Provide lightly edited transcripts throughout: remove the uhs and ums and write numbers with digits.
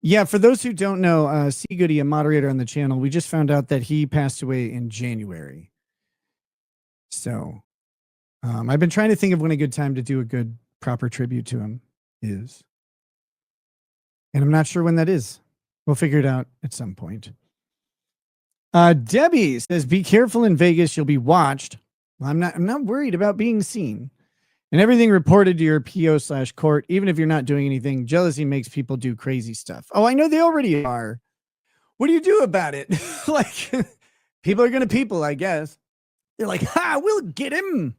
Yeah, for those who don't know, CGoody, a moderator on the channel, we just found out that he passed away in January. So I've been trying to think of when a good time to do a good, proper tribute to him is. And I'm not sure when that is. We'll figure it out at some point. Debbie says, be careful in Vegas. You'll be watched. Well, I'm not worried about being seen. And everything reported to your PO/court, even if you're not doing anything. Jealousy makes people do crazy stuff. Oh, I know they already are. What do you do about it? Like, people are going to people, I guess. They're like, ha, we'll get him.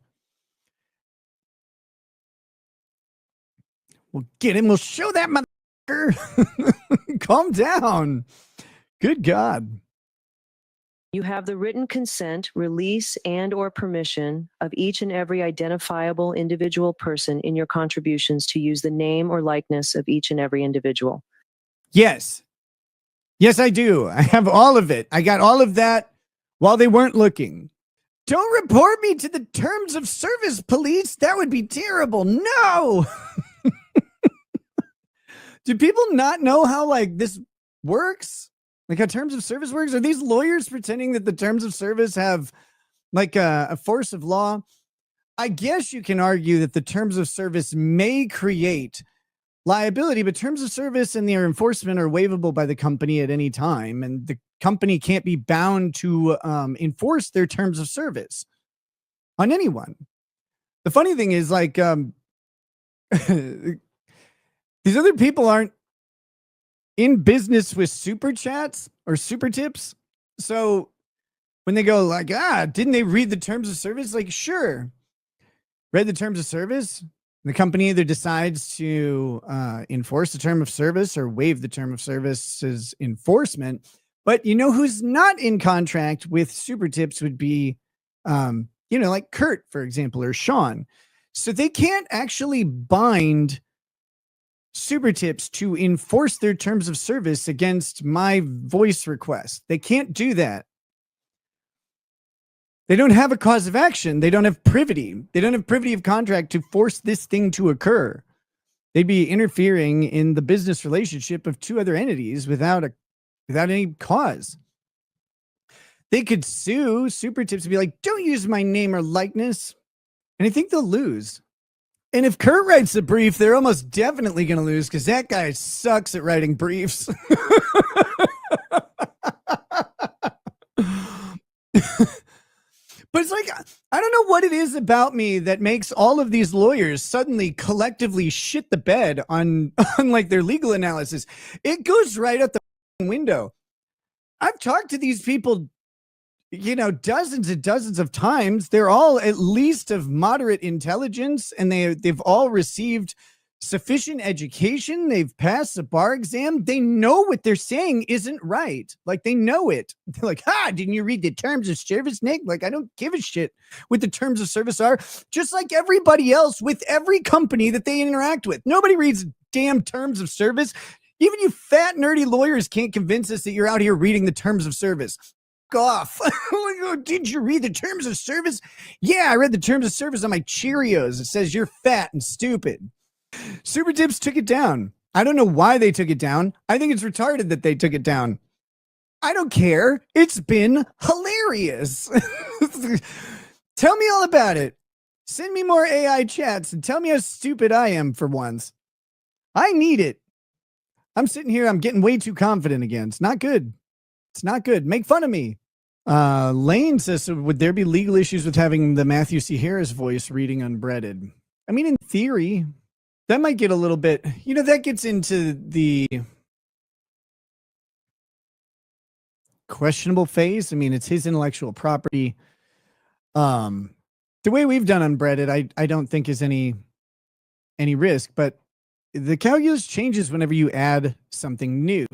We'll get him. We'll show that motherfucker. Calm down. Good God. You have the written consent, release, and or permission of each and every identifiable individual person in your contributions to use the name or likeness of each and every individual. Yes. Yes, I do. I have all of it. I got all of that while they weren't looking. Don't report me to the terms of service police. That would be terrible. No. Do people not know how like this works? Like how terms of service works? Are these lawyers pretending that the terms of service have like a force of law? I guess you can argue that the terms of service may create liability, but terms of service and their enforcement are waivable by the company at any time. And the company can't be bound to enforce their terms of service on anyone. The funny thing is like these other people aren't in business with super chats or super tips. So when they go like, didn't they read the terms of service? Like, sure. Read the terms of service. The company either decides to enforce the term of service or waive the term of service's enforcement. But you know who's not in contract with super tips would be, like Kurt, for example, or Sean. So they can't actually bind super tips to enforce their terms of service against my voice request. They can't do that. They don't have a cause of action. They don't have privity. They don't have privity of contract to force this thing to occur. They'd be interfering in the business relationship of two other entities without any cause. They could sue super tips and be like, don't use my name or likeness. And I think they'll lose. And if Kurt writes a brief, they're almost definitely going to lose because that guy sucks at writing briefs. But it's like, I don't know what it is about me that makes all of these lawyers suddenly collectively shit the bed on like their legal analysis. It goes right out the window. I've talked to these people, dozens and dozens of times. They're all at least of moderate intelligence, and they've all received sufficient education. They've passed the bar exam. They know what they're saying isn't right. Like, they know it. They're like, didn't you read the terms of service, Nick? Like, I don't give a shit what the terms of service are. Just like everybody else with every company that they interact with. Nobody reads damn terms of service. Even you fat, nerdy lawyers can't convince us that you're out here reading the terms of service. Off. Did you read the terms of service? Yeah, I read the terms of service on my Cheerios. It says you're fat and stupid. Super Tips took it down. I don't know why they took it down. I think it's retarded that they took it down. I don't care. It's been hilarious. Tell me all about it. Send me more AI chats and tell me how stupid I am for once. I need it. I'm sitting here. I'm getting way too confident again. It's not good. It's not good. Make fun of me. Lane says, would there be legal issues with having the Matthew C. Harris voice reading unbreaded? I mean, in theory, that might get a little bit, that gets into the questionable phase. I mean, it's his intellectual property. The way we've done unbreaded, I don't think is any risk, but the calculus changes whenever you add something new.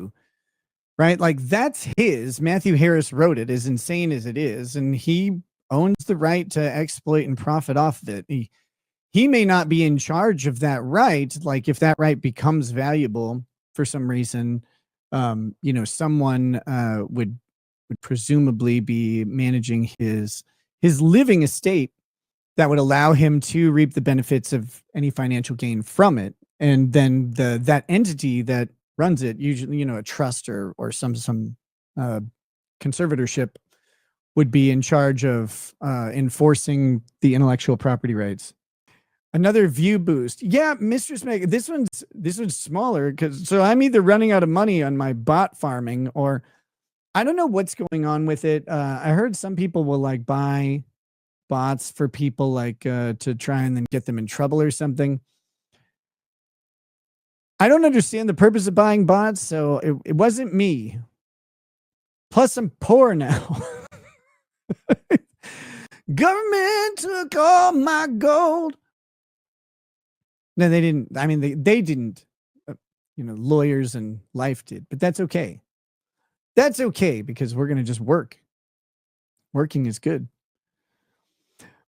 Right? Like, that's his. Matthew Harris wrote it, as insane as it is, and he owns the right to exploit and profit off of it. He may not be in charge of that right. Like, if that right becomes valuable for some reason, someone would presumably be managing his living estate that would allow him to reap the benefits of any financial gain from it. And then that entity that runs it, usually, a trust or some conservatorship would be in charge of enforcing the intellectual property rights. Another view boost. Yeah, Mistress Meg, this one's smaller so I'm either running out of money on my bot farming, or I don't know what's going on with it. I heard some people will like buy bots for people like to try and then get them in trouble or something. I don't understand the purpose of buying bots, so it wasn't me. Plus, I'm poor now. Government took all my gold. No, they didn't. I mean, they didn't. Lawyers and life did, but that's okay. That's okay because we're going to just work. Working is good.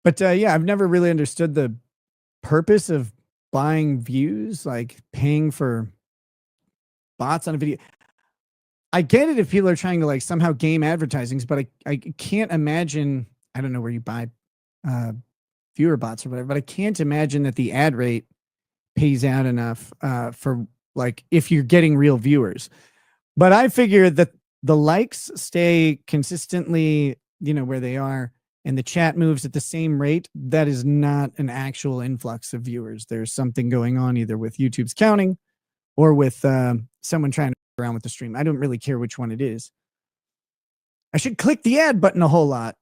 But yeah, I've never really understood the purpose of buying views, like paying for bots on a video. I get it if people are trying to like somehow game advertisings, but I can't imagine. I don't know where you buy viewer bots or whatever, but I can't imagine that the ad rate pays out enough for like if you're getting real viewers. But I figure that the likes stay consistently, where they are, and the chat moves at the same rate. That is not an actual influx of viewers. There's something going on either with YouTube's counting or with someone trying to around with the stream. I don't really care which one it is. I should click the ad button a whole lot.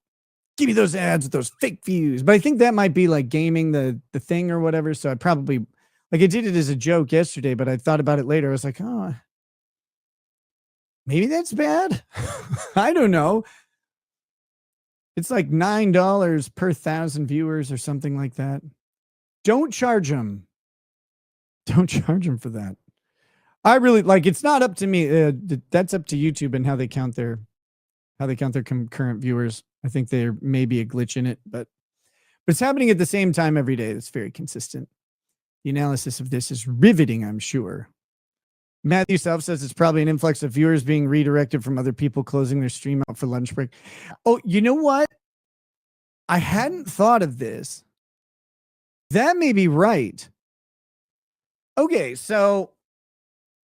Give me those ads with those fake views. But I think that might be like gaming the thing or whatever. So I probably, like, I did it as a joke yesterday, but I thought about it later. I was like, oh, maybe that's bad. I don't know. It's like $9 per 1,000 viewers or something like that. Don't charge them. Don't charge them for that. I really like. It's not up to me. That's up to YouTube and how they count their concurrent viewers. I think there may be a glitch in it, but it's happening at the same time every day. It's very consistent. The analysis of this is riveting, I'm sure. Matthew Self says it's probably an influx of viewers being redirected from other people closing their stream out for lunch break. Oh, you know what? I hadn't thought of this. That may be right. Okay, so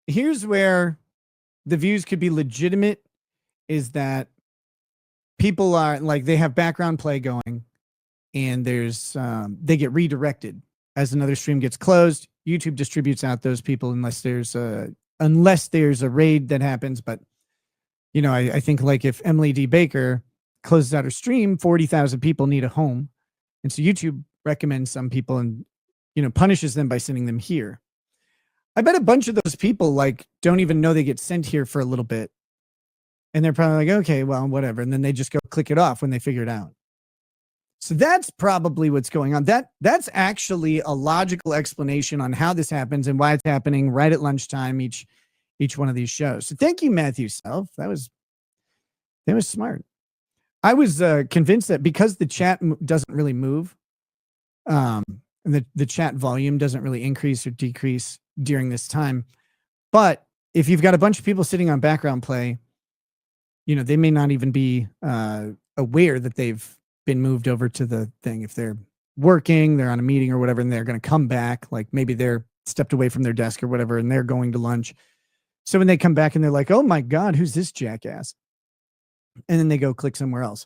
here's where the views could be legitimate, is that people are like, they have background play going and there's they get redirected as another stream gets closed. YouTube distributes out those people unless there's a raid that happens. But I think like if Emily D. Baker closes out her stream, 40,000 people need a home, and so YouTube recommends some people and punishes them by sending them here. I bet a bunch of those people like don't even know they get sent here for a little bit. And they're probably like, okay, well, whatever. And then they just go click it off when they figure it out. So that's probably what's going on. That's actually a logical explanation on how this happens and why it's happening right at lunchtime, each one of these shows. So thank you, Matthew Self. That was smart. I was convinced that because the chat doesn't really move, and the chat volume doesn't really increase or decrease during this time. But if you've got a bunch of people sitting on background play, they may not even be aware that they've been moved over to the thing. If they're working, they're on a meeting or whatever, and they're going to come back, like maybe they're stepped away from their desk or whatever, and they're going to lunch. So when they come back and they're like, oh my God, who's this jackass? And then they go click somewhere else.